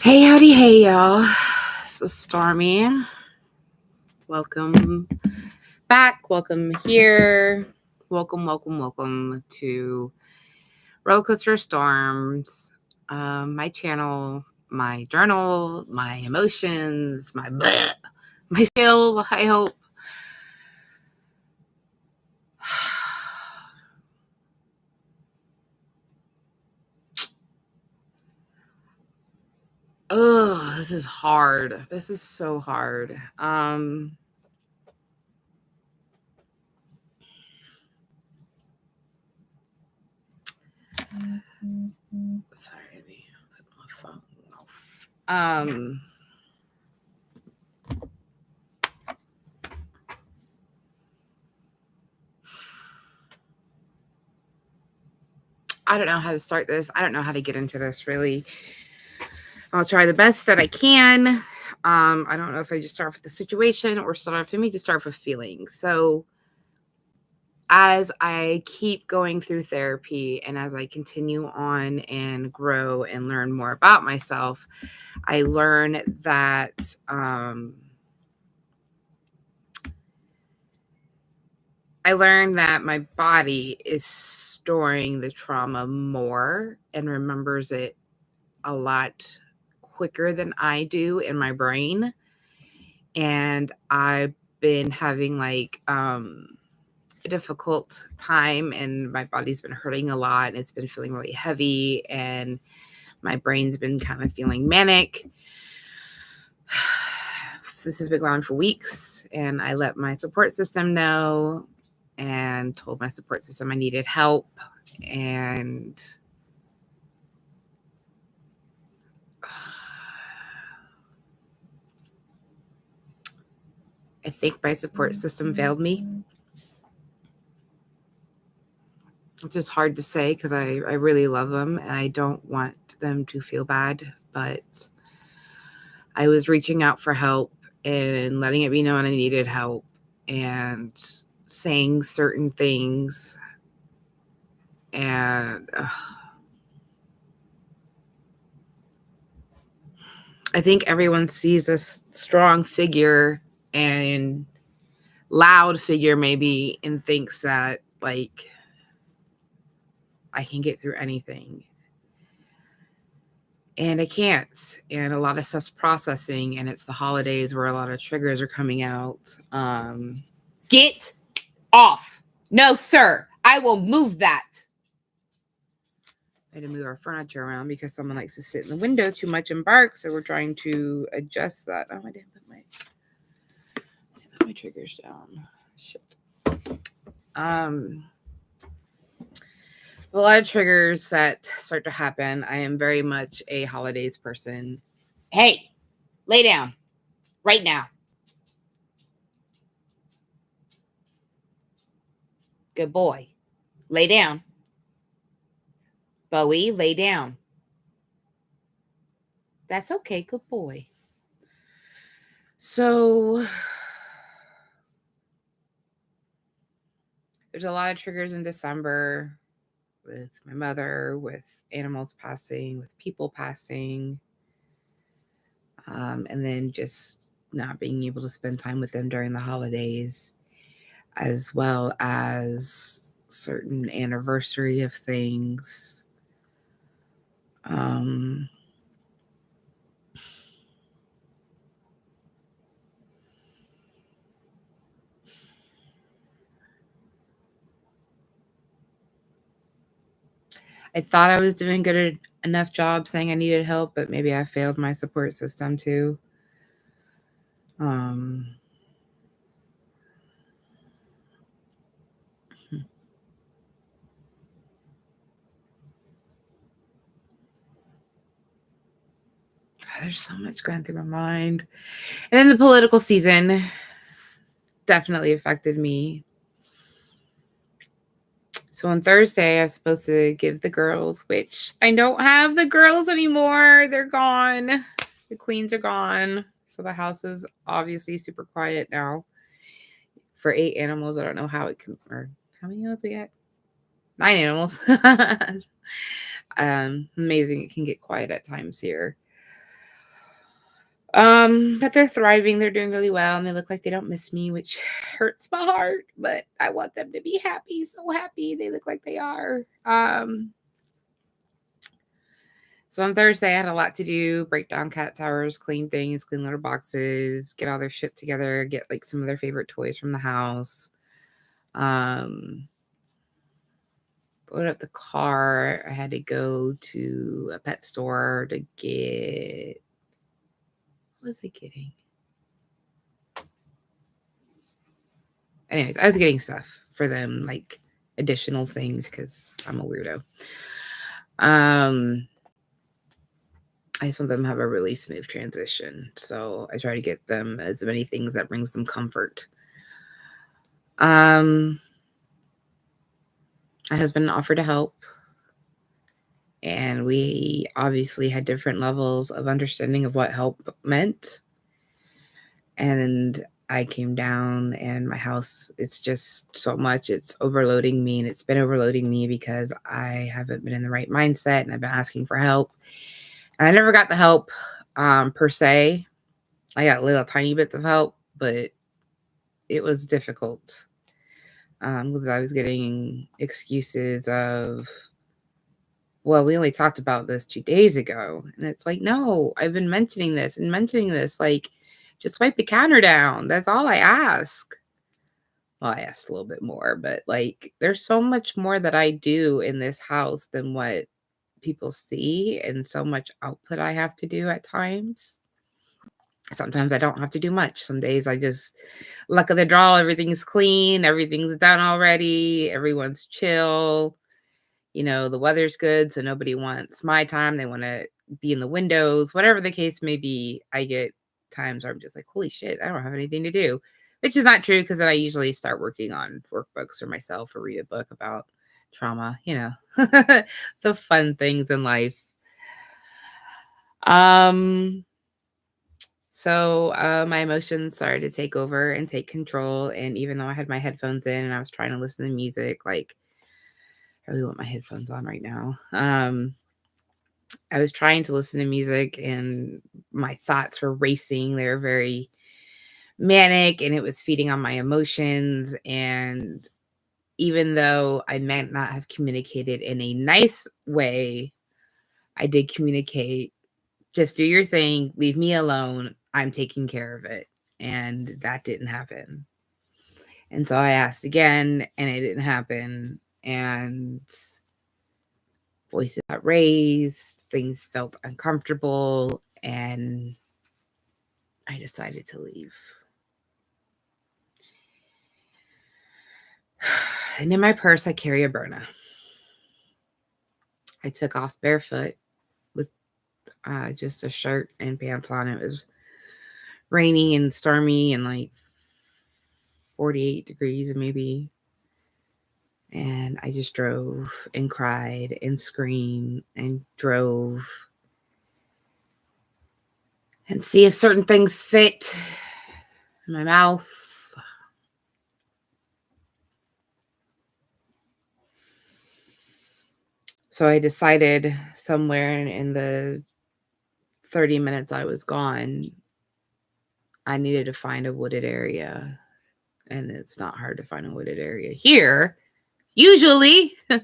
Hey, howdy, hey, y'all. This is Stormy. Welcome back. Welcome here. Welcome to Roller Coaster Storms. My channel, my journal, my emotions, my skills, I hope. Oh, this is hard. This is so hard. Sorry, let me put my phone off. I don't know how to start this. I don't know how to get into this, really. I'll try the best that I can. I don't know if I just start with the situation or start off for me to start with feelings. So as I keep going through therapy and as I continue on and grow and learn more about myself, I learn that my body is storing the trauma more and remembers it a lot quicker than I do in my brain. And I've been having like a difficult time, and my body's been hurting a lot, and it's been feeling really heavy, and my brain's been kind of feeling manic. This has been going on for weeks, and I let my support system know and told my support system I needed help. And I think my support system failed me. It's just hard to say because I really love them and I don't want them to feel bad. But I was reaching out for help and letting it be known I needed help and saying certain things. And I think everyone sees this strong figure and loud figure maybe and thinks that like I can get through anything. And I can't. And a lot of stuff's processing, and it's the holidays where a lot of triggers are coming out. Get off. No, sir. I will move that. I had to move our furniture around because someone likes to sit in the window too much and bark, so we're trying to adjust that. Oh, I didn't put my triggers down. Shit. A lot of triggers that start to happen. I am very much a holidays person. Hey, lay down right now. Good boy. Lay down. Bowie, lay down. That's okay. Good boy. So there's a lot of triggers in December with my mother, with animals passing, with people passing, and then just not being able to spend time with them during the holidays, as well as certain anniversary of things. I thought I was doing good enough job saying I needed help, but maybe I failed my support system too. There's so much going through my mind. And then the political season definitely affected me. So on Thursday, I was supposed to give the girls, which I don't have the girls anymore. They're gone. The queens are gone. So the house is obviously super quiet now. For 8 animals, I don't know how it can, or how many animals we got? 9 animals. Amazing. It can get quiet at times here. But they're thriving, they're doing really well, and they look like they don't miss me, which hurts my heart, but I want them to be happy, so happy. They look like they are. So on Thursday, I had a lot to do: break down cat towers, clean things, clean litter boxes, get all their shit together, get like some of their favorite toys from the house. Load up the car. I had to go to a pet store to get, what was I getting? Anyways, I was getting stuff for them, like additional things, because I'm a weirdo. I just want them to have a really smooth transition. So I try to get them as many things that brings them comfort. My husband offered to help, and we obviously had different levels of understanding of what help meant. And I came down, and my house, it's just so much. It's overloading me, and it's been overloading me because I haven't been in the right mindset, and I've been asking for help. And I never got the help per se. I got little tiny bits of help, but it was difficult because I was getting excuses of, well, we only talked about this 2 days ago. And it's like, no, I've been mentioning this and mentioning this. Like, just wipe the counter down. That's all I ask. Well, I asked a little bit more, but like, there's so much more that I do in this house than what people see, and so much output I have to do at times. Sometimes I don't have to do much. Some days I just, luck of the draw, everything's clean, everything's done already, everyone's chill. The weather's good, so nobody wants my time. They want to be in the windows, whatever the case may be. I get times where I'm just like, holy shit, I don't have anything to do, which is not true, because then I usually start working on workbooks for myself or read a book about trauma, the fun things in life. So my emotions started to take over and take control. And even though I had my headphones in and I was trying to listen to music, like, I really want my headphones on right now. I was trying to listen to music, and my thoughts were racing. They were very manic, and it was feeding on my emotions. And even though I might not have communicated in a nice way, I did communicate, just do your thing, leave me alone, I'm taking care of it. And that didn't happen. And so I asked again, and it didn't happen. And voices got raised, things felt uncomfortable, and I decided to leave. And in my purse, I carry a Berna. I took off barefoot with just a shirt and pants on. It was rainy and stormy and like 48 degrees maybe. And I just drove and cried and screamed and drove and see if certain things fit in my mouth. So I decided somewhere in the 30 minutes I was gone, I needed to find a wooded area. And it's not hard to find a wooded area here, usually. I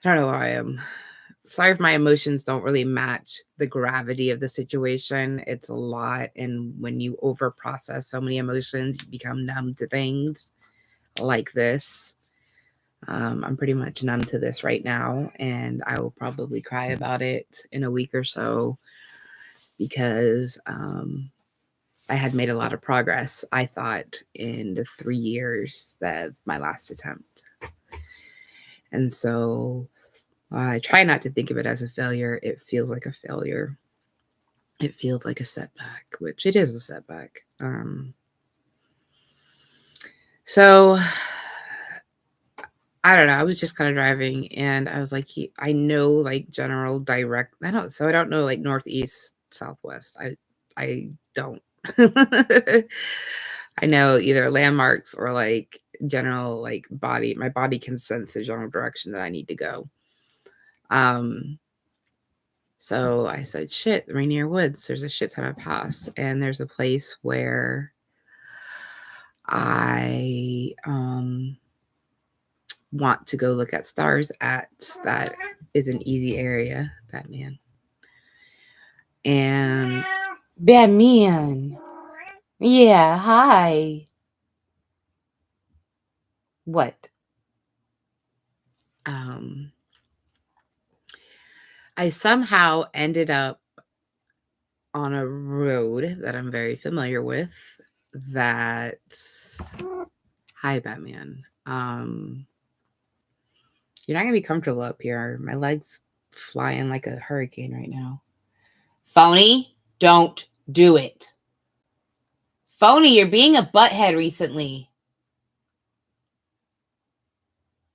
don't know why I am. Sorry if my emotions don't really match the gravity of the situation. It's a lot. And when you over process so many emotions, you become numb to things like this. I'm pretty much numb to this right now, and I will probably cry about it in a week or so, because I had made a lot of progress, I thought, in the 3 years that my last attempt. And so I try not to think of it as a failure. It feels like a failure. It feels like a setback, which it is a setback. So I don't know. I was just kind of driving, and I was like, I know like general direct. I don't know like northeast, southwest. I don't. I know either landmarks or like general like body. My body can sense the general direction that I need to go. So I said, shit, Rainier Woods, there's a shit ton of paths. And there's a place where I want to go look at stars at that is an easy area, Batman. And Batman. Yeah, hi. What? Um I somehow ended up on a road that I'm very familiar with that's hi Batman. You're not gonna be comfortable up here. My legs flying like a hurricane right now. Phony, don't do it. Phony, you're being a butthead recently.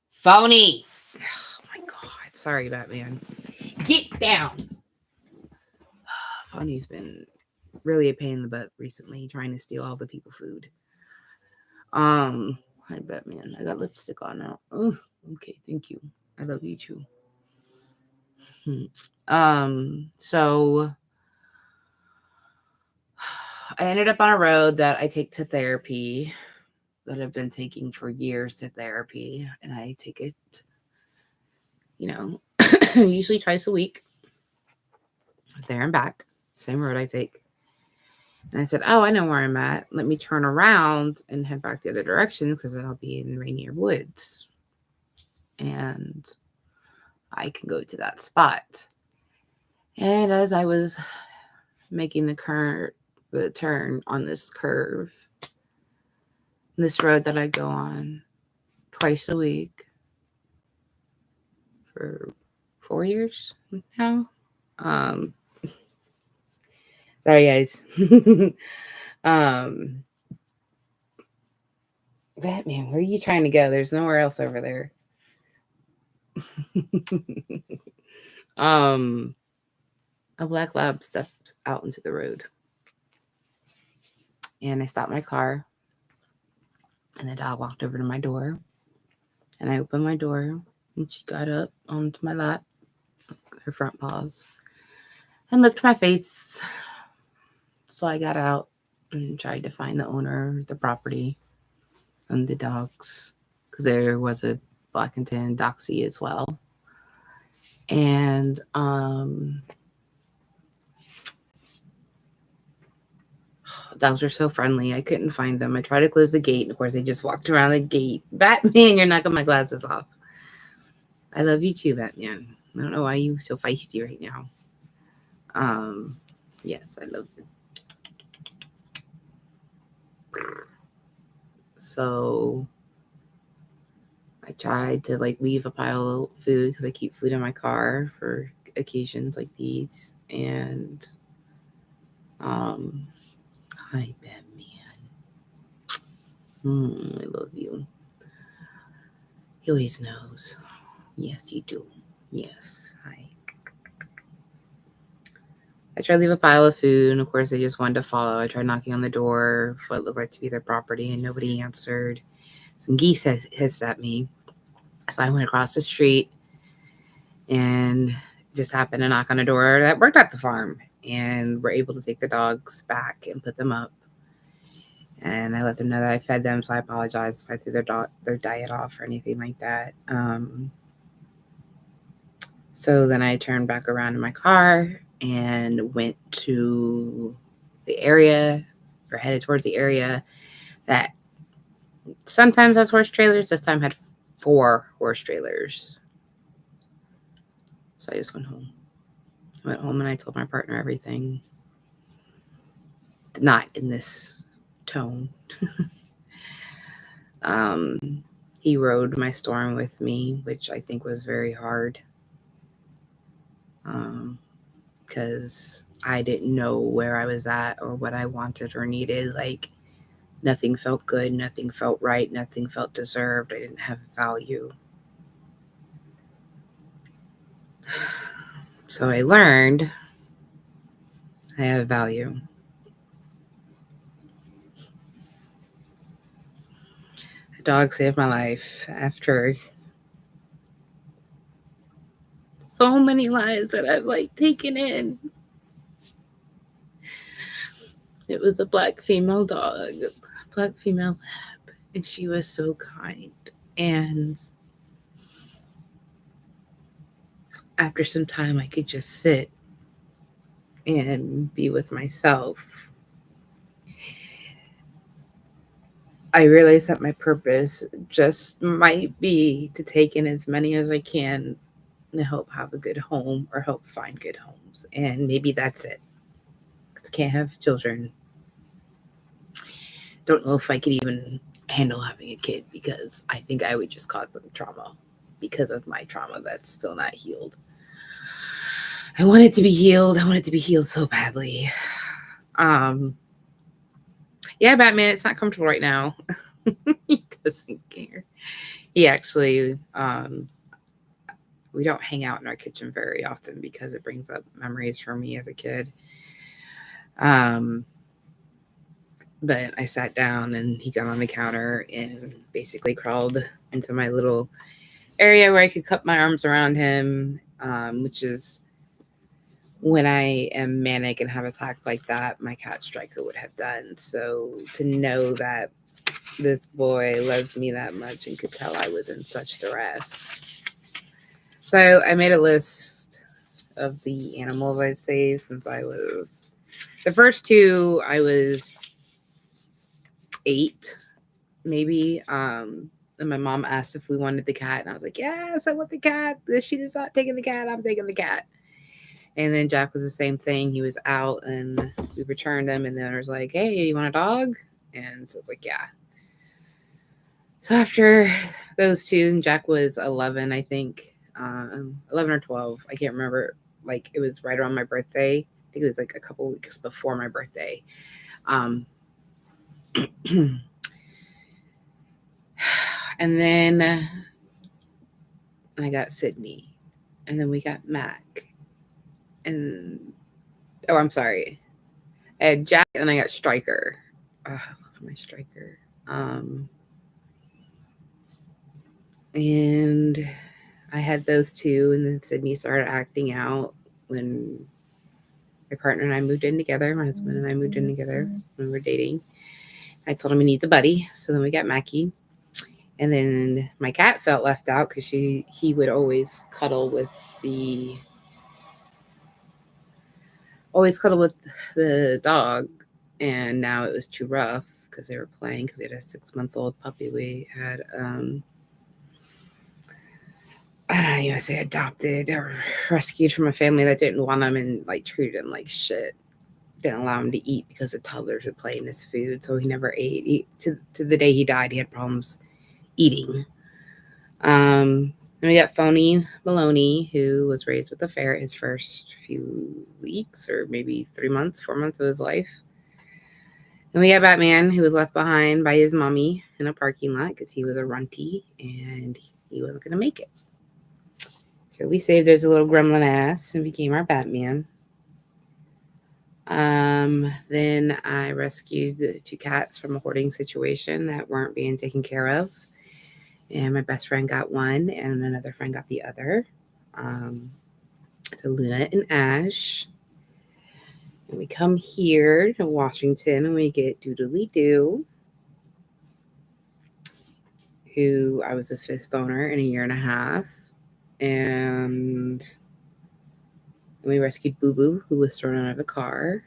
Phony. Oh my god. Sorry, Batman. Get down. Phony's been really a pain in the butt recently, trying to steal all the people food. Hi Batman. I got lipstick on now. Oh, okay, thank you. I love you too. So I ended up on a road that I take to therapy, that I've been taking for years to therapy, and I take it, usually twice a week, there and back, same road I take. And I said, oh, I know where I'm at. Let me turn around and head back the other direction because then I'll be in Rainier Woods. And I can go to that spot. And as I was making the turn on this curve, this road that I go on twice a week for 4 years now. Sorry guys. Batman, where are you trying to go? There's nowhere else over there. A black lab stepped out into the road. And I stopped my car. And the dog walked over to my door. And I opened my door. And she got up onto my lap, her front paws, and licked my face. So I got out and tried to find the owner of the property and the dogs. Because there was a black and tan doxy as well. And dogs were so friendly. I couldn't find them. I tried to close the gate. And of course, they just walked around the gate. Batman, you're knocking my glasses off. I love you too, Batman. I don't know why you're so feisty right now. Yes, I love you. So I tried to leave a pile of food because I keep food in my car for occasions like these. And hi, Batman. I love you. He always knows. Yes, you do. Yes. Hi. I tried to leave a pile of food, and of course, they just wanted to follow. I tried knocking on the door for what looked like to be their property, and nobody answered. Some geese hissed at me. So I went across the street and just happened to knock on a door that worked at the farm, and were able to take the dogs back and put them up. And I let them know that I fed them, so I apologized if I threw their diet off or anything like that. So then I turned back around in my car and went to the area, or headed towards the area that sometimes has horse trailers. This time had 4 horse trailers. So I just went home. I went home and I told my partner everything. Not in this tone. He rode my storm with me, which I think was very hard. Because I didn't know where I was at or what I wanted or needed. Nothing felt good, nothing felt right, nothing felt deserved. I didn't have value. So I learned I have value. A dog saved my life after so many lives that I've like taken in. It was a black female dog, black female lab, and she was so kind. And after some time, I could just sit and be with myself. I realized that my purpose just might be to take in as many as I can and help have a good home or help find good homes. And maybe that's it. 'Cause I can't have children. Don't know if I could even handle having a kid because I think I would just cause them trauma because of my trauma that's still not healed. I want it to be healed. I want it to be healed so badly. Yeah, Batman, it's not comfortable right now. He doesn't care. He actually, we don't hang out in our kitchen very often because it brings up memories for me as a kid. But I sat down and he got on the counter and basically crawled into my little area where I could cup my arms around him, which is when I am manic and have attacks like that, my cat Striker would have done. So to know that this boy loves me that much and could tell I was in such duress. So I made a list of the animals I've saved since I was, the first two I was 8, maybe. And my mom asked if we wanted the cat, and I was like, yes, I want the cat. She's not taking the cat, I'm taking the cat. And then Jack was the same thing. He was out and we returned him, and then I was like, hey, you want a dog? And so it's like, yeah. So after those two, and Jack was 11, I think, 11 or 12. I can't remember. Like, it was right around my birthday. I think it was like a couple weeks before my birthday. And then I got Sydney, and then we got Mac, and oh, I'm sorry, I had Jack, and I got Striker. Oh, I love my Striker. And I had those two, and then Sydney started acting out when my partner and I moved in together. My husband and I moved in together when we were dating. I told him he needs a buddy, so then we got Mackie. And then my cat felt left out because he would always cuddle with the dog, and now it was too rough because they were playing, because we had a 6-month-old puppy we had I don't even say adopted or rescued from a family that didn't want him and like treated him like shit. Didn't allow him to eat because the toddlers would play in his food, so he never ate. To the day he died, he had problems eating. And we got Phony Maloney, who was raised with a ferret his first few weeks, or maybe 3 months, 4 months of his life. And we got Batman, who was left behind by his mommy in a parking lot because he was a runty and he wasn't going to make it. So we saved his little gremlin ass and became our Batman. Then I rescued the 2 cats from a hoarding situation that weren't being taken care of. And my best friend got one, and another friend got the other. So Luna and Ash. And we come here to Washington, and we get Doodly Doo, who I was his 5th owner in a year and a half. And we rescued Boo Boo, who was thrown out of a car.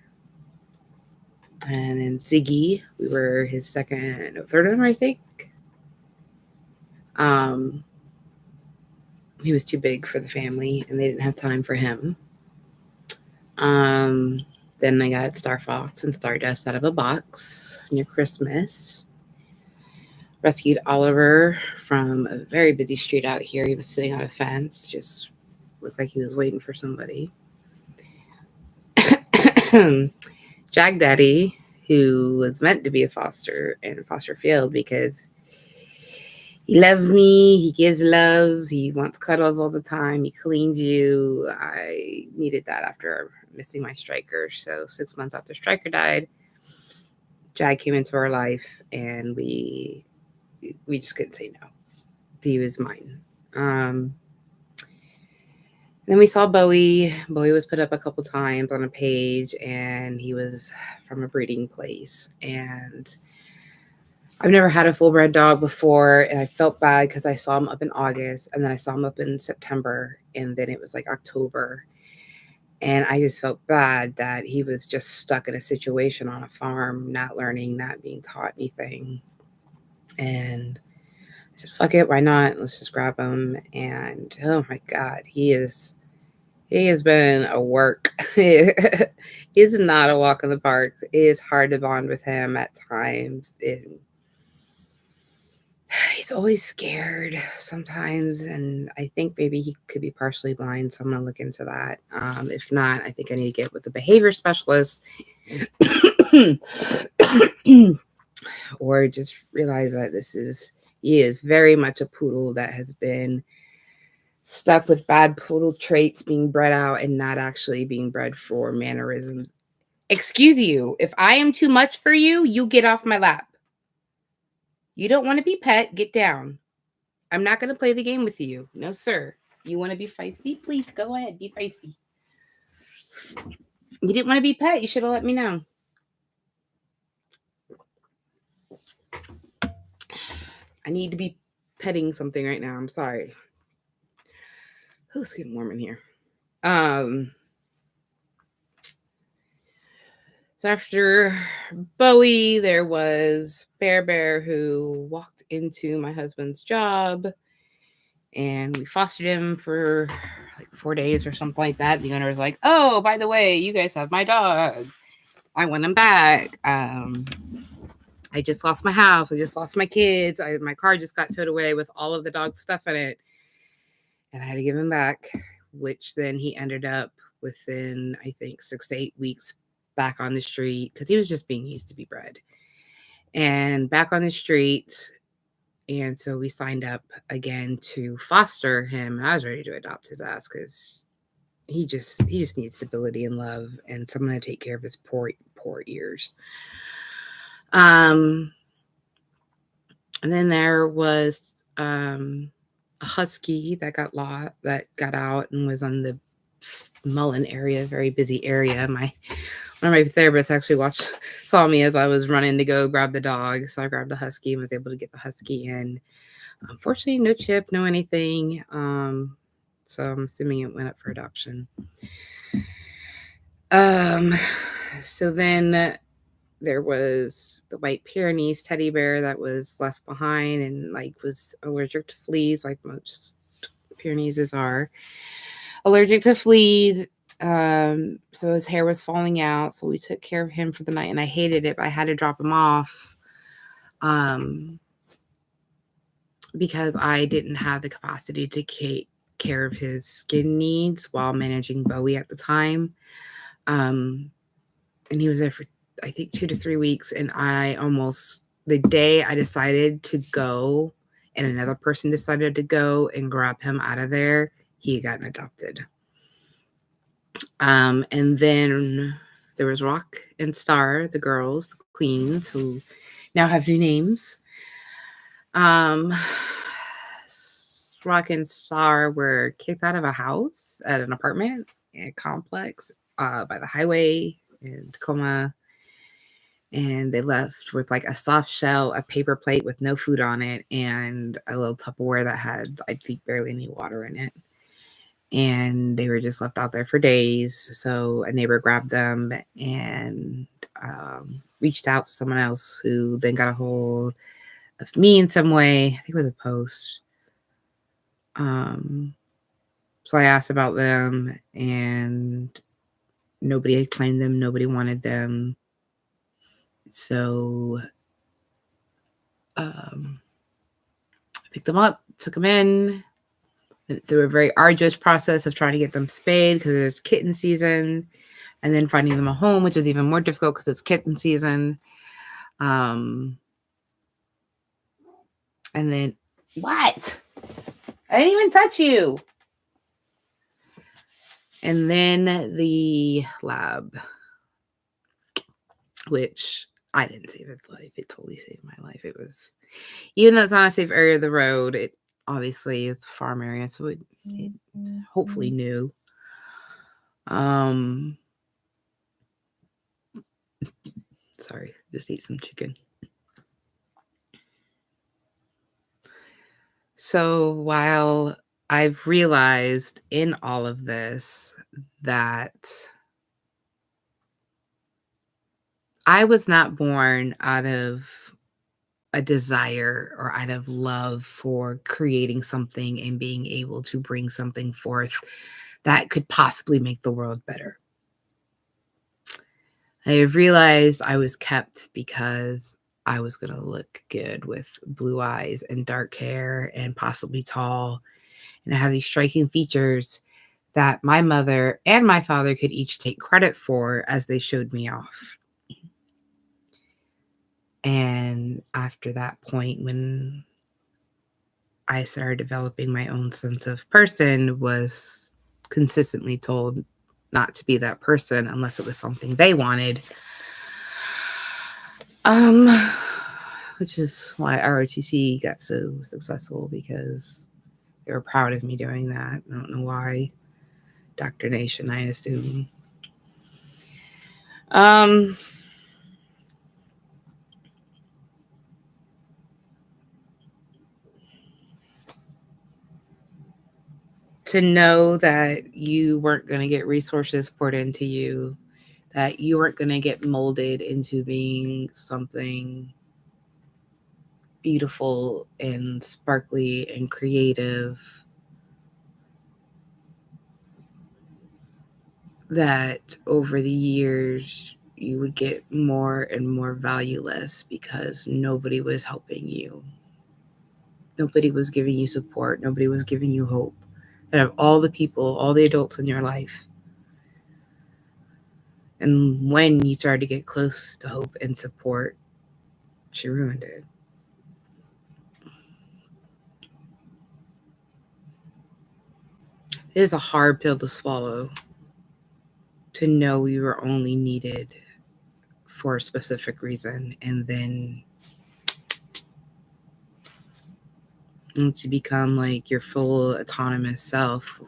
And then Ziggy, we were his 3rd owner, I think. He was too big for the family, and they didn't have time for him. Then I got Star Fox and Stardust out of a box near Christmas. Rescued Oliver from a very busy street out here. He was sitting on a fence, just looked like he was waiting for somebody. Jag Daddy, who was meant to be a foster and foster failed because he loves me, he gives loves, he wants cuddles all the time, he cleans you. I needed that after missing my Striker. So 6 months after Striker died, Jag came into our life, and we just couldn't say no. He was mine. Then we saw Bowie. Bowie was put up a couple times on a page, and he was from a breeding place. And I've never had a full bred dog before, and I felt bad because I saw him up in August, and then I saw him up in September, and then it was like October. And I just felt bad that he was just stuck in a situation on a farm, not learning, not being taught anything. And I said, fuck it, why not? Let's just grab him. And oh my God, he has been a work. It's not a walk in the park. It is hard to bond with him at times. He's always scared sometimes, and I think maybe he could be partially blind, so I'm gonna look into that. If not, I think I need to get with a behavior specialist or just realize that he is very much a poodle that has been stuck with bad poodle traits being bred out and not actually being bred for mannerisms. Excuse you, if I am too much for you, you get off my lap. You don't want to be pet, get down. I'm not going to play the game with you. No, sir. You want to be feisty? Please go ahead, be feisty. You didn't want to be pet, you should have let me know. I need to be petting something right now. I'm sorry. Who's getting warm in here? So after Bowie, there was Bear who walked into my husband's job, and we fostered him for like 4 days or something like that. The owner was like, "Oh, by the way, you guys have my dog. I want him back. I just lost my house. I just lost my kids. My car just got towed away with all of the dog's stuff in it, and I had to give him back." Which then he ended up within, I think, 6 to 8 weeks back on the street because he was just being used to be bred and back on the street. And so we signed up again to foster him. I was ready to adopt his ass because he just needs stability and love and someone to take care of his poor ears. And then there was a husky that got out and was on the Mullen area, very busy area. One of my therapists actually saw me as I was running to go grab the dog. So I grabbed the husky and was able to get the husky in. Unfortunately, no chip, no anything. So I'm assuming it went up for adoption. So then there was the White Pyrenees teddy bear that was left behind and was allergic to fleas, like most Pyrenees are allergic to fleas. So his hair was falling out. So we took care of him for the night, and I hated it, but I had to drop him off. Because I didn't have the capacity to take care of his skin needs while managing Bowie at the time. And he was there for, I think, 2 to 3 weeks. And the day I decided to go and another person decided to go and grab him out of there, he had gotten adopted. And then there was Rock and Star, the girls, the queens, who now have new names. Rock and Star were kicked out of a house at an apartment complex by the highway in Tacoma. And they left with a soft shell, a paper plate with no food on it, and a little Tupperware that had, I think, barely any water in it. And they were just left out there for days. So a neighbor grabbed them and reached out to someone else who then got a hold of me in some way. I think it was a post. So I asked about them, and nobody had claimed them. Nobody wanted them. So I picked them up, took them in, through a very arduous process of trying to get them spayed because it's kitten season, and then finding them a home, which was even more difficult because it's kitten season. And then, what? I didn't even touch you. And then the lab, which I didn't save its life. It totally saved my life. It was, even though it's not a safe area of the road, Obviously, it's a farm area, so it hopefully knew. Sorry, just ate some chicken. So while I've realized in all of this that I was not born out of a desire or out of love for creating something and being able to bring something forth that could possibly make the world better. I have realized I was kept because I was going to look good with blue eyes and dark hair and possibly tall. And I have these striking features that my mother and my father could each take credit for as they showed me off. And after that point, when I started developing my own sense of person, was consistently told not to be that person unless it was something they wanted. Which is why ROTC got so successful, because they were proud of me doing that. I don't know why. Doctrination, I assume. To know that you weren't going to get resources poured into you, that you weren't going to get molded into being something beautiful and sparkly and creative, that over the years you would get more and more valueless because nobody was helping you. Nobody was giving you support. Nobody was giving you hope. Out of all the people, all the adults in your life. And when you started to get close to hope and support, she ruined it. It is a hard pill to swallow, to know you were only needed for a specific reason, and then once you become like your full autonomous self,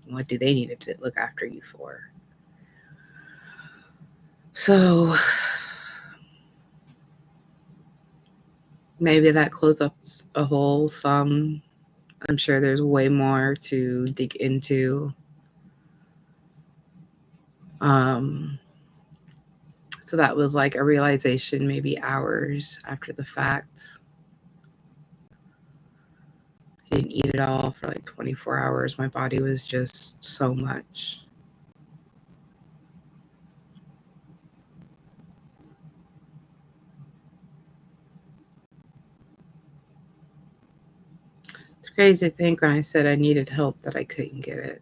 what do they need to look after you for? So maybe that closes up a hole some. I'm sure there's way more to dig into. So that was like a realization maybe hours after the fact. I didn't eat it all for like 24 hours. My body was just so much. It's crazy to think when I said I needed help that I couldn't get it.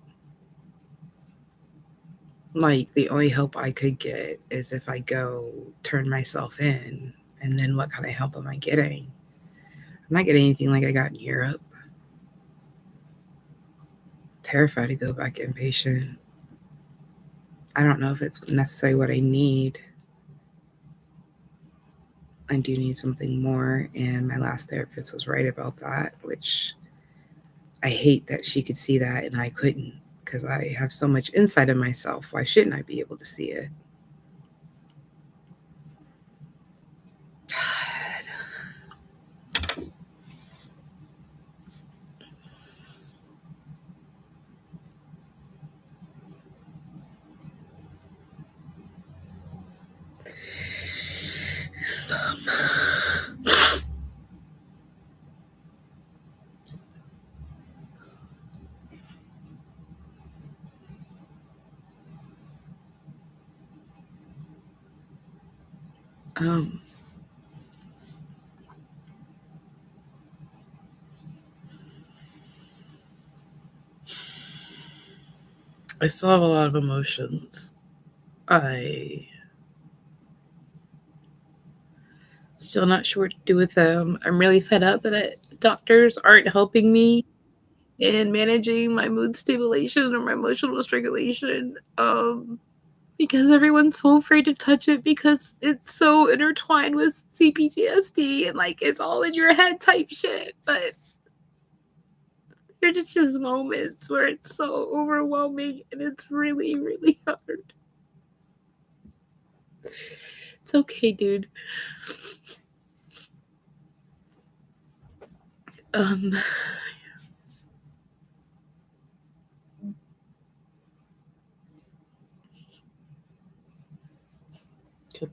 Like, the only help I could get is if I go turn myself in. And then what kind of help am I getting? I'm not getting anything like I got in Europe. Terrified to go back inpatient. I don't know if it's necessarily what I need. I do need something more, and my last therapist was right about that, which I hate that she could see that and I couldn't, because I have so much inside of myself. Why shouldn't I be able to see it? Stop. I still have a lot of emotions. I still not sure what to do with them. I'm really fed up that doctors aren't helping me in managing my mood stimulation or my emotional regulation. Because everyone's so afraid to touch it because it's so intertwined with CPTSD and like it's all in your head type shit. But There's just moments where it's so overwhelming and it's really, really hard. It's okay, dude. Good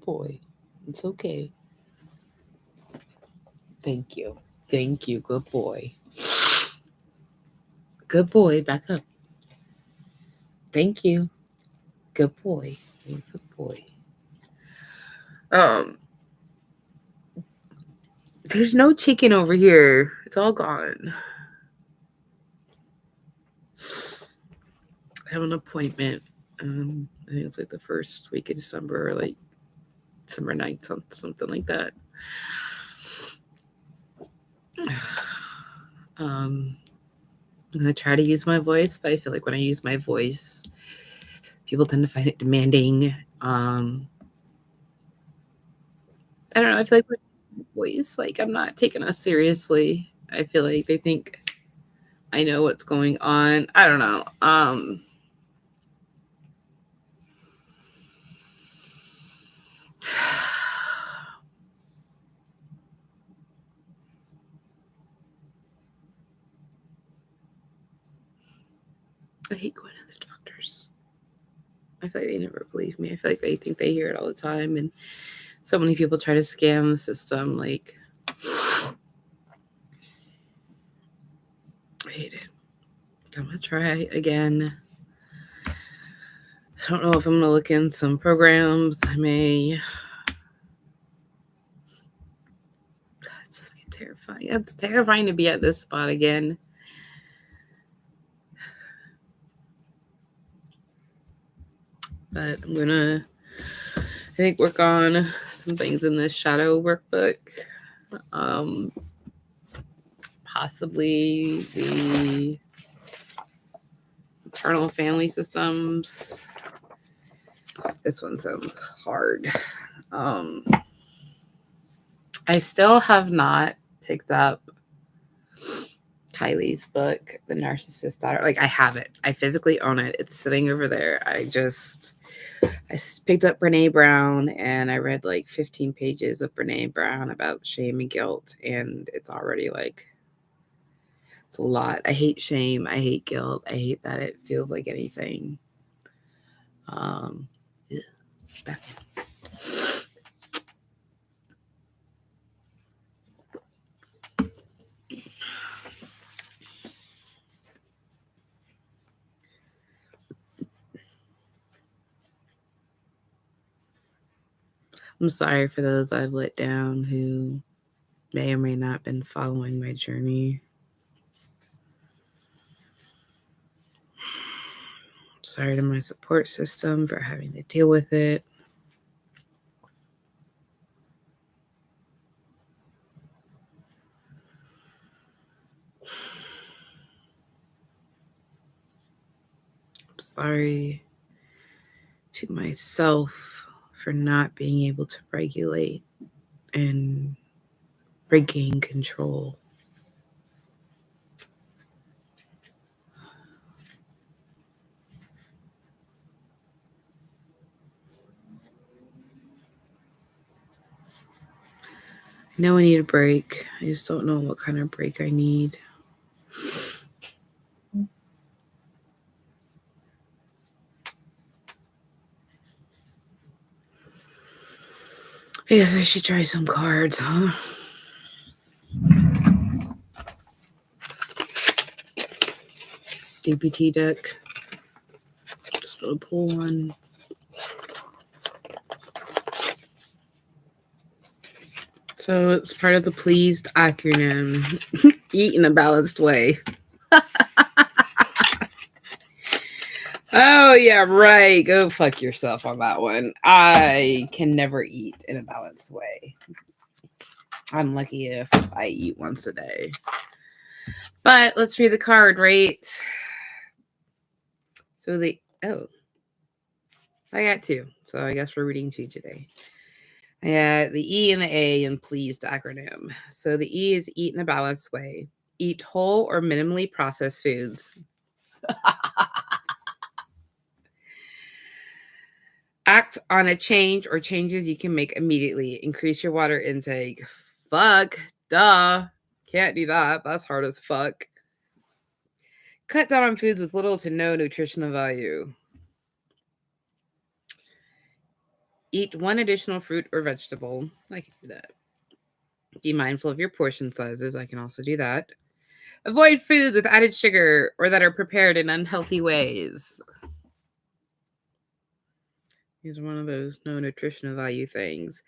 boy. It's okay. Thank you. Thank you. Good boy. Good boy. Back up. Thank you. Good boy. Good boy. There's no chicken over here. It's all gone. I have an appointment. I think it's like the first week of December, or like December 9th, something like that. I'm gonna try to use my voice, but I feel like when I use my voice, people tend to find it demanding. I don't know. I feel like with my voice, like I'm not taking us seriously. I feel like they think I know what's going on. I don't know. I hate going to the doctors. I feel like they never believe me. I feel like they think they hear it all the time, and so many people try to scam the system. Like, I hate it. I'm gonna try again. I don't know if I'm gonna look in some programs. I may. It's fucking terrifying. It's terrifying to be at this spot again. But I'm gonna, I think, work on some things in this shadow workbook. Possibly the internal family systems. This one sounds hard. I still have not picked up Kylie's book, The Narcissist Daughter. Like, I have it. I physically own it. It's sitting over there. I picked up Brene Brown, and I read like 15 pages of Brene Brown about shame and guilt, and it's already like, it's a lot. I hate shame. I hate guilt. I hate that it feels like anything. Back. I'm sorry for those I've let down who may or may not have been following my journey. Sorry to my support system for having to deal with it. I'm sorry to myself for not being able to regulate and regain control. I know I need a break. I just don't know what kind of break I need. I guess I should try some cards, huh? DPT deck. Just gonna pull one. So it's part of the pleased acronym. Eat in a balanced way. Oh, yeah, right. Go fuck yourself on that one. I can never eat in a balanced way. I'm lucky if I eat once a day. But let's read the card, right? So I got two. So I guess we're reading two today. I got the E and the A in pleased acronym. So the E is eat in a balanced way. Eat whole or minimally processed foods. Act on a change or changes you can make immediately. Increase your water intake. Fuck. Duh. Can't do that. That's hard as fuck. Cut down on foods with little to no nutritional value. Eat one additional fruit or vegetable. I can do that. Be mindful of your portion sizes. I can also do that. Avoid foods with added sugar or that are prepared in unhealthy ways. These are one of those no nutritional value things.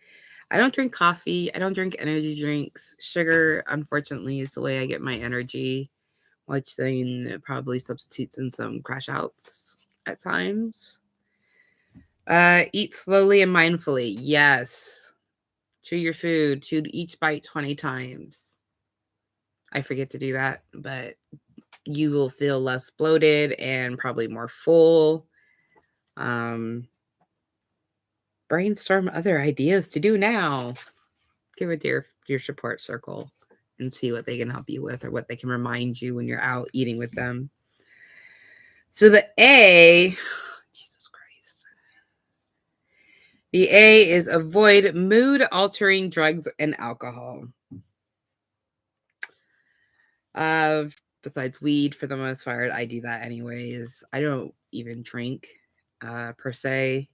I don't drink coffee. I don't drink energy drinks. Sugar, unfortunately, is the way I get my energy, which then probably substitutes in some crash outs at times. Eat slowly and mindfully. Yes. Chew your food. Chew each bite 20 times. I forget to do that, but you will feel less bloated and probably more full. Brainstorm other ideas to do now. Give it to your support circle and see what they can help you with or what they can remind you when you're out eating with them. So the A, Jesus Christ. The A is avoid mood-altering drugs and alcohol. Besides weed, for the most part, I do that anyways. I don't even drink per se.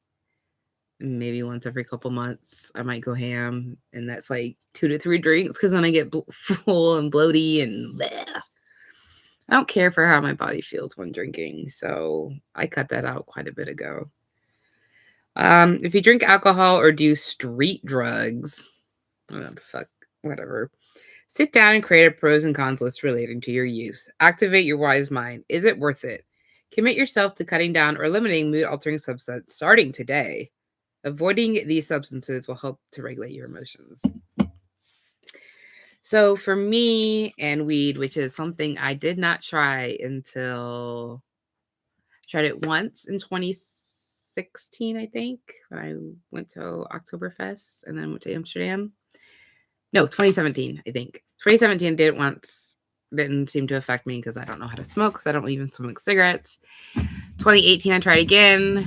Maybe once every couple months, I might go ham, and that's like 2 to 3 drinks because then I get full and bloaty and bleh. I don't care for how my body feels when drinking, so I cut that out quite a bit ago. If you drink alcohol or do street drugs, I don't know the fuck, whatever. Sit down and create a pros and cons list relating to your use. Activate your wise mind. Is it worth it? Commit yourself to cutting down or eliminating mood-altering substances starting today. Avoiding these substances will help to regulate your emotions. So for me and weed, which is something I did not try until I tried it once in 2016, I think, when I went to Oktoberfest and then went to Amsterdam. No, 2017, I think. 2017 did it once. Didn't seem to affect me because I don't know how to smoke because I don't even smoke cigarettes. 2018, I tried again.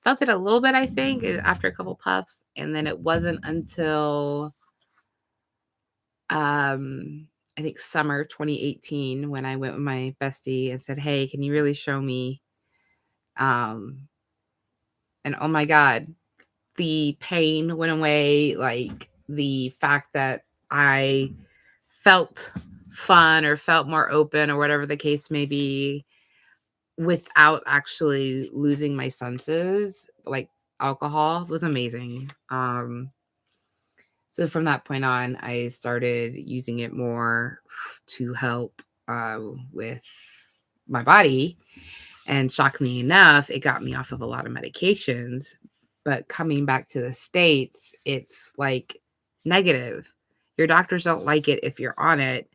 Felt it a little bit, I think, after a couple puffs. And then it wasn't until, I think, summer 2018 when I went with my bestie and said, hey, can you really show me? And oh my God, the pain went away. Like the fact that I felt fun or felt more open or whatever the case may be without actually losing my senses, like alcohol, was amazing. So from that point on, I started using it more to help with my body. And shockingly enough, it got me off of a lot of medications. But coming back to the States, it's like negative. Your doctors don't like it if you're on it,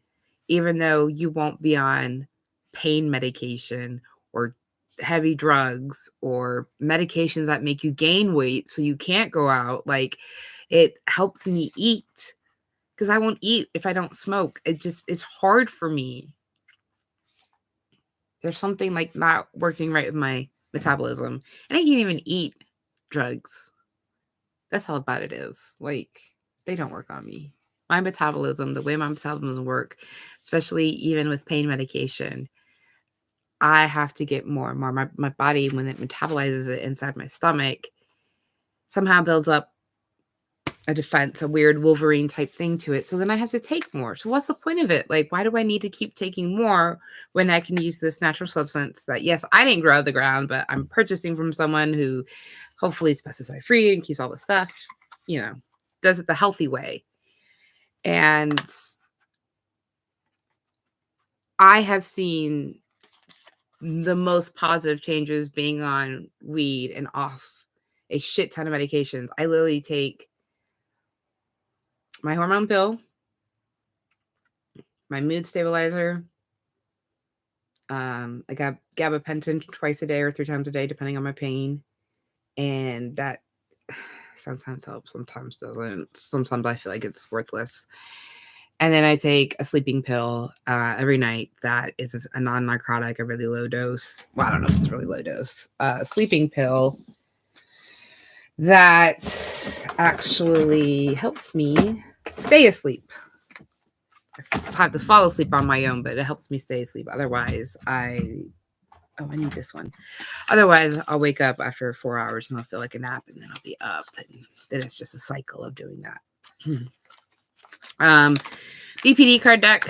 even though you won't be on pain medication or heavy drugs or medications that make you gain weight so you can't go out. Like, it helps me eat because I won't eat if I don't smoke. It's hard for me. There's something like not working right with my metabolism. And I can't even eat drugs. That's how bad it is. Like, they don't work on me. My metabolism, the way my metabolism work, especially even with pain medication, I have to get more and more. My body, when it metabolizes it inside my stomach, somehow builds up a defense, a weird Wolverine type thing to it. So then I have to take more. So what's the point of it? Like, why do I need to keep taking more when I can use this natural substance that, yes, I didn't grow out of the ground, but I'm purchasing from someone who hopefully is pesticide free and keeps all the stuff, does it the healthy way. And I have seen the most positive changes being on weed and off a shit ton of medications. I literally take my hormone pill, my mood stabilizer. I got gabapentin twice a day or 3 times a day, depending on my pain. And that sometimes helps, sometimes doesn't. Sometimes I feel like it's worthless. And then I take a sleeping pill every night that is a non-narcotic, a really low dose. Well, I don't know if it's really low dose. Sleeping pill that actually helps me stay asleep. I have to fall asleep on my own, but it helps me stay asleep. Otherwise, I need this one. Otherwise, I'll wake up after 4 hours and I'll feel like a nap, and then I'll be up, and then it's just a cycle of doing that. DPD card deck.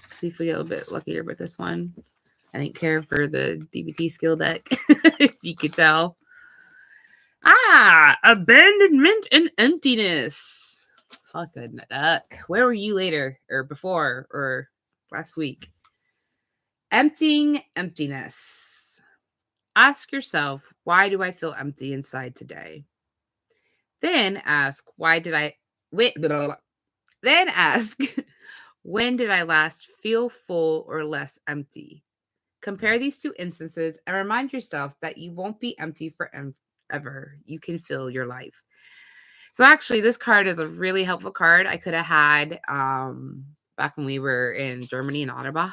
Let's see if we get a little bit luckier with this one. I didn't care for the DBT skill deck, if you could tell. Abandonment and emptiness. Fucking duck. Where were you later or before or last week? Emptying emptiness. Ask yourself, why do I feel empty inside today? Then ask, Then ask, when did I last feel full or less empty? Compare these two instances and remind yourself that you won't be empty forever. You can fill your life. So actually, this card is a really helpful card I could have had back when we were in Germany in Otterbach.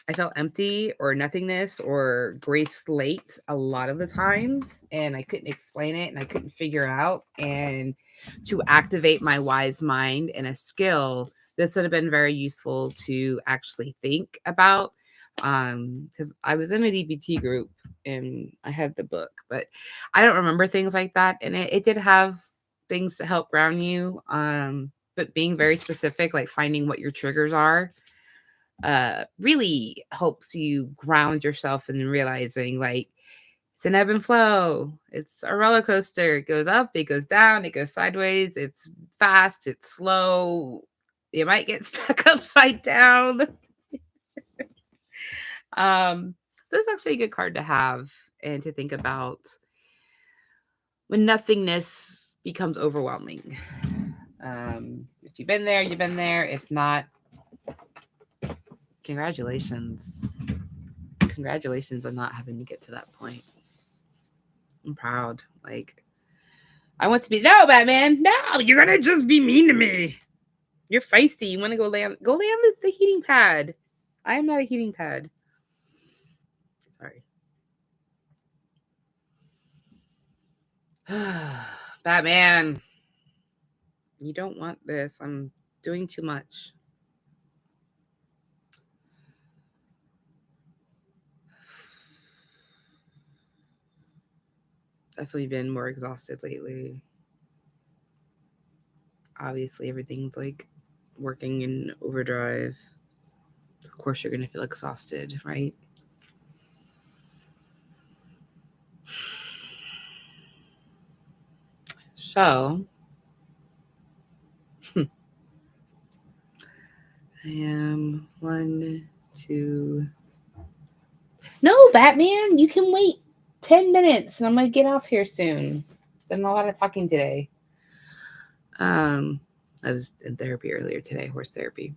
I felt empty or nothingness or gray slate a lot of the times, and I couldn't explain it and I couldn't figure out. And to activate my wise mind and a skill, this would have been very useful to actually think about. Because I was in a DBT group and I had the book, but I don't remember things like that. And it did have things to help ground you. But being very specific, like finding what your triggers are, really helps you ground yourself and realizing like it's an ebb and flow. It's a roller coaster. It goes up, it goes down, it goes sideways. It's fast, it's slow. You might get stuck upside down. So it's actually a good card to have and to think about when nothingness becomes overwhelming. If you've been there, you've been there. If not, congratulations. Congratulations on not having to get to that point. I'm proud. Like, I want to be, no, Batman, no, you're gonna just be mean to me. You're feisty. You want to go lay on the heating pad. I am not a heating pad. Sorry. Batman, you don't want this. I'm doing too much. Definitely been more exhausted lately. Obviously, everything's like working in overdrive. Of course, you're going to feel exhausted, right? So, I am 1, 2. No, Batman, you can wait 10 minutes and I'm going to get off here soon. Done a lot of talking today. I was in therapy earlier today, horse therapy.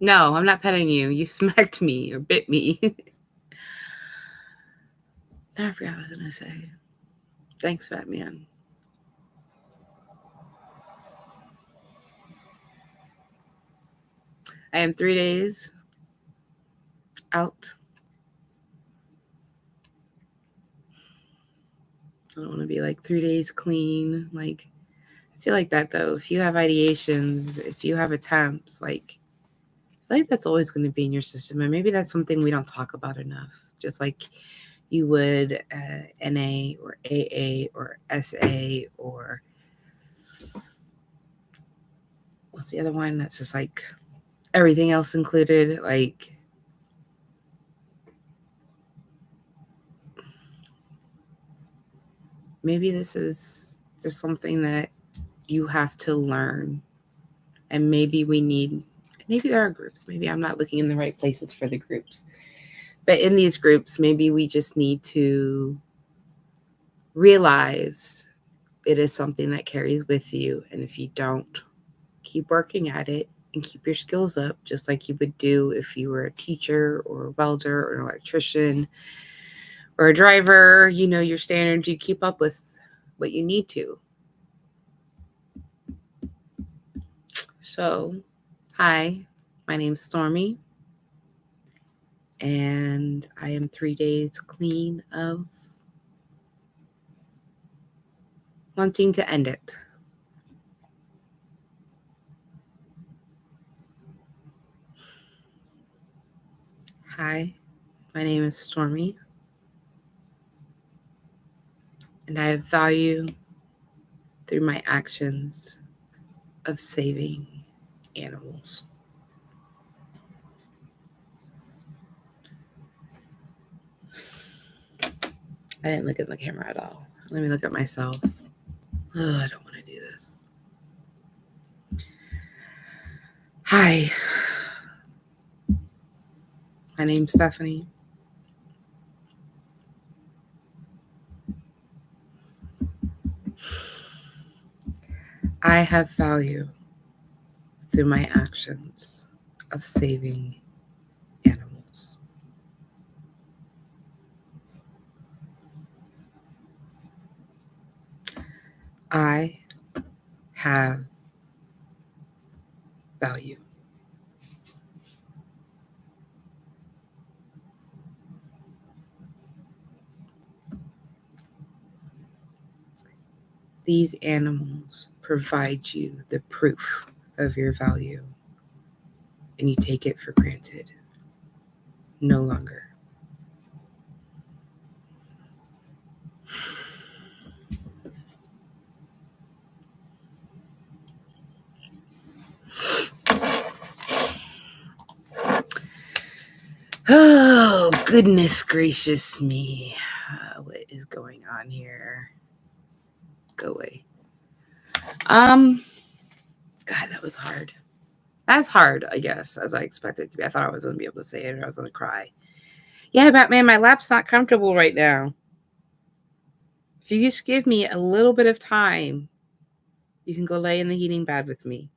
No, I'm not petting you. You smacked me or bit me. I forgot what I was going to say. Thanks, Batman. I am 3 days out. I don't want to be like 3 days clean. Like, I feel like that though. If you have ideations, if you have attempts, like, I think that's always going to be in your system. And maybe that's something we don't talk about enough. Just like you would NA or AA or SA or what's the other one? That's just like everything else included. Like, maybe this is just something that you have to learn. And maybe there are groups. Maybe I'm not looking in the right places for the groups. But in these groups, maybe we just need to realize it is something that carries with you. And if you don't keep working at it, and keep your skills up, just like you would do if you were a teacher or a welder or an electrician or a driver. You know your standards, you keep up with what you need to. So, hi, my name's Stormy, and I am 3 days clean of wanting to end it. Hi, my name is Stormy, and I value through my actions of saving animals. I didn't look at the camera at all. Let me look at myself. Oh, I don't want to do this. Hi, my name's Stephanie. I have value through my actions of saving animals. I have value. These animals provide you the proof of your value, and you take it for granted. No longer. Oh, goodness gracious me. What is going on here? Go away. God, that was hard. As hard, I guess, as I expected it to be. I thought I was going to be able to say it or I was going to cry. Yeah, Batman, my lap's not comfortable right now. If you just give me a little bit of time, you can go lay in the heating pad with me.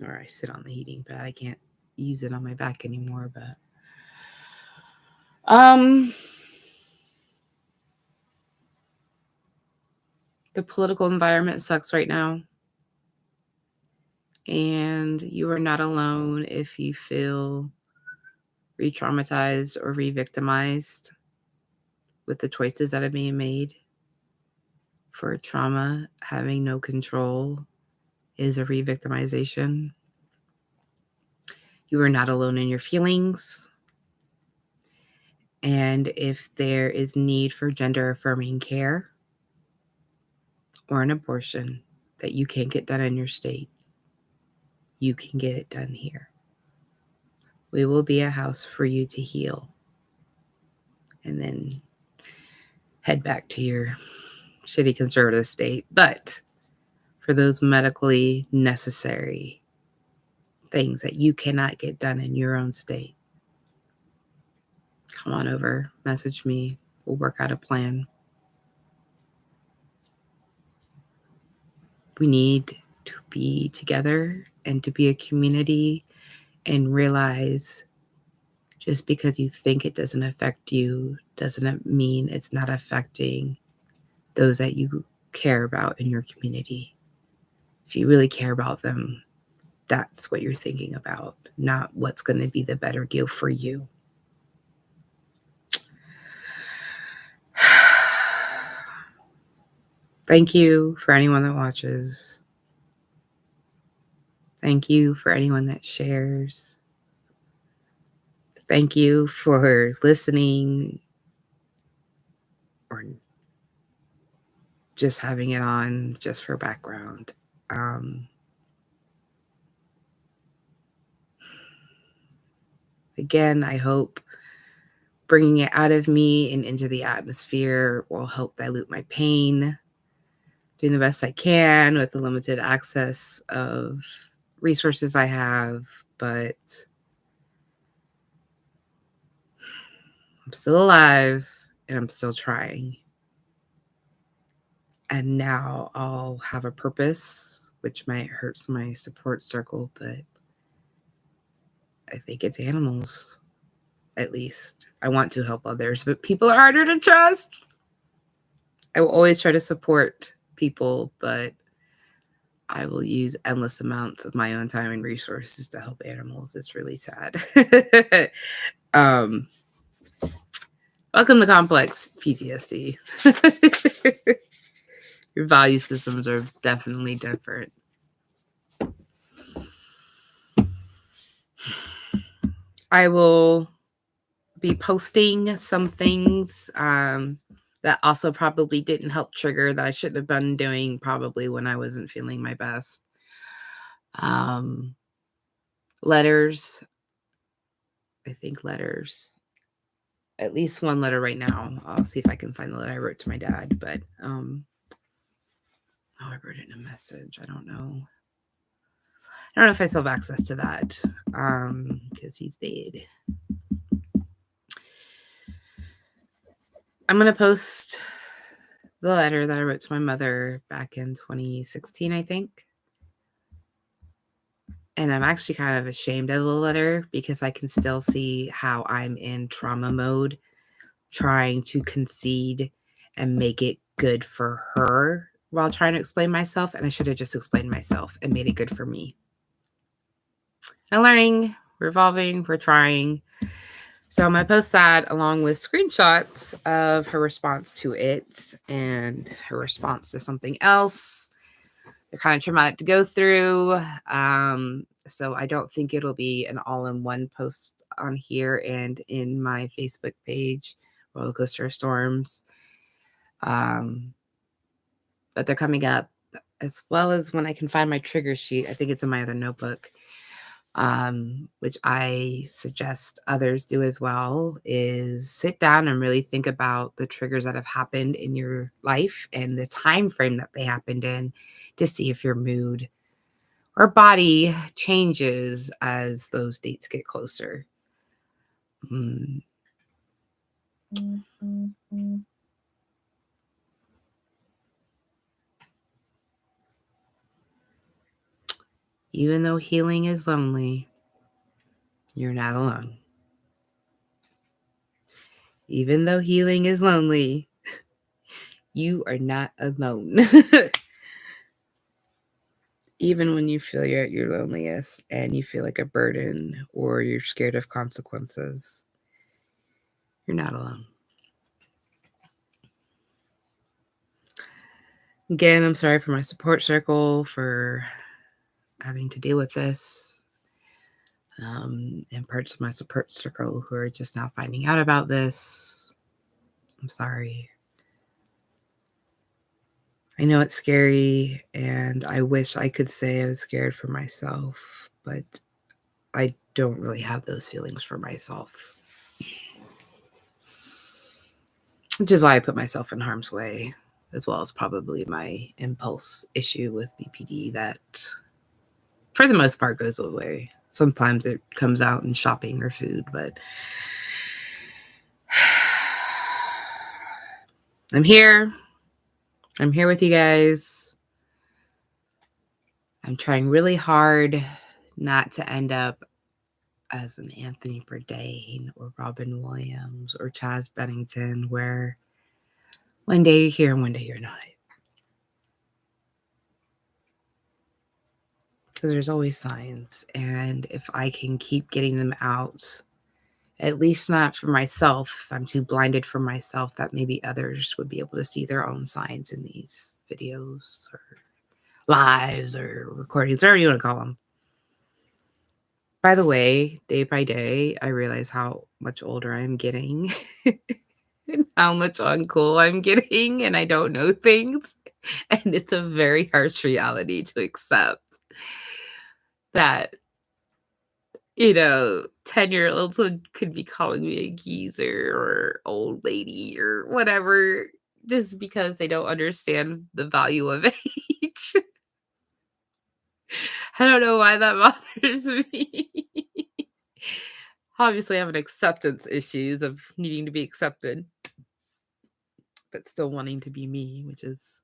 Or I sit on the heating pad. I can't use it on my back anymore, but the political environment sucks right now. And you are not alone if you feel re-traumatized or re-victimized with the choices that are being made. For trauma, having no control is a re-victimization. You are not alone in your feelings. And if there is need for gender affirming care or an abortion that you can't get done in your state, you can get it done here. We will be a house for you to heal and then head back to your shitty conservative state. But for those medically necessary things that you cannot get done in your own state, come on over, message me. We'll work out a plan. We need to be together and to be a community and realize just because you think it doesn't affect you doesn't mean it's not affecting those that you care about in your community. If you really care about them, that's what you're thinking about, not what's going to be the better deal for you. Thank you for anyone that watches. Thank you for anyone that shares. Thank you for listening or just having it on just for background. Again, I hope bringing it out of me and into the atmosphere will help dilute my pain. Doing the best I can with the limited access of resources I have, but I'm still alive and I'm still trying. And now I'll have a purpose which might hurt my support circle, but I think it's animals, at least. I want to help others, but people are harder to trust. I will always try to support people, but I will use endless amounts of my own time and resources to help animals. It's really sad. Welcome to complex PTSD. Your value systems are definitely different. I will be posting some things that also probably didn't help trigger that I shouldn't have been doing probably when I wasn't feeling my best. Letters. I think letters. At least one letter right now. I'll see if I can find the letter I wrote to my dad, but I wrote it in a message. I don't know. I don't know if I still have access to that because he's dead. I'm going to post the letter that I wrote to my mother back in 2016, I think. And I'm actually kind of ashamed of the letter because I can still see how I'm in trauma mode, trying to concede and make it good for her while trying to explain myself. And I should have just explained myself and made it good for me. I'm learning, we're evolving, we're trying. So I'm going to post that along with screenshots of her response to it and her response to something else. They're kind of traumatic to go through. So I don't think it'll be an all-in-one post on here and in my Facebook page, Roller Coaster Storms. But they're coming up, as well as when I can find my trigger sheet. I think it's in my other notebook. Which I suggest others do as well, is sit down and really think about the triggers that have happened in your life and the time frame that they happened in to see if your mood or body changes as those dates get closer. Even though healing is lonely, you're not alone. Even though healing is lonely, you are not alone. Even when you feel you're at your loneliest and you feel like a burden or you're scared of consequences, you're not alone. Again, I'm sorry for my support circle for having to deal with this. And parts of my support circle who are just now finding out about this. I'm sorry. I know it's scary, and I wish I could say I was scared for myself, but I don't really have those feelings for myself. Which is why I put myself in harm's way, as well as probably my impulse issue with BPD that, for the most part, goes away. Sometimes it comes out in shopping or food, but I'm here. I'm here with you guys. I'm trying really hard not to end up as an Anthony Bourdain or Robin Williams or Chaz Bennington, where one day you're here and one day you're not. Because there's always signs. And if I can keep getting them out, at least not for myself, if I'm too blinded for myself, that maybe others would be able to see their own signs in these videos or lives or recordings, whatever you want to call them. By the way, day by day, I realize how much older I'm getting and how much uncool I'm getting, and I don't know things. And it's a very harsh reality to accept that, 10-year-olds could be calling me a geezer or old lady or whatever just because they don't understand the value of age. I don't know why that bothers me. Obviously, I have an acceptance issues of needing to be accepted, but still wanting to be me, which is,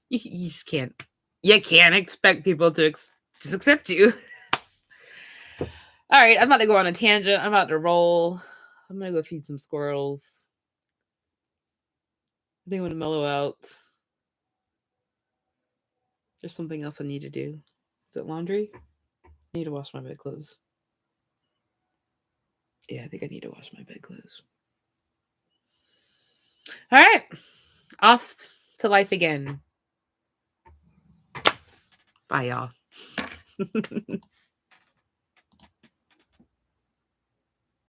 you just can't You can't expect people to just accept you. All right, I'm about to go on a tangent. I'm about to roll. I'm going to go feed some squirrels. I think I'm going to mellow out. There's something else I need to do. Is it laundry? I need to wash my bedclothes. Yeah, I think I need to wash my bedclothes. All right. Off to life again. Bye, y'all.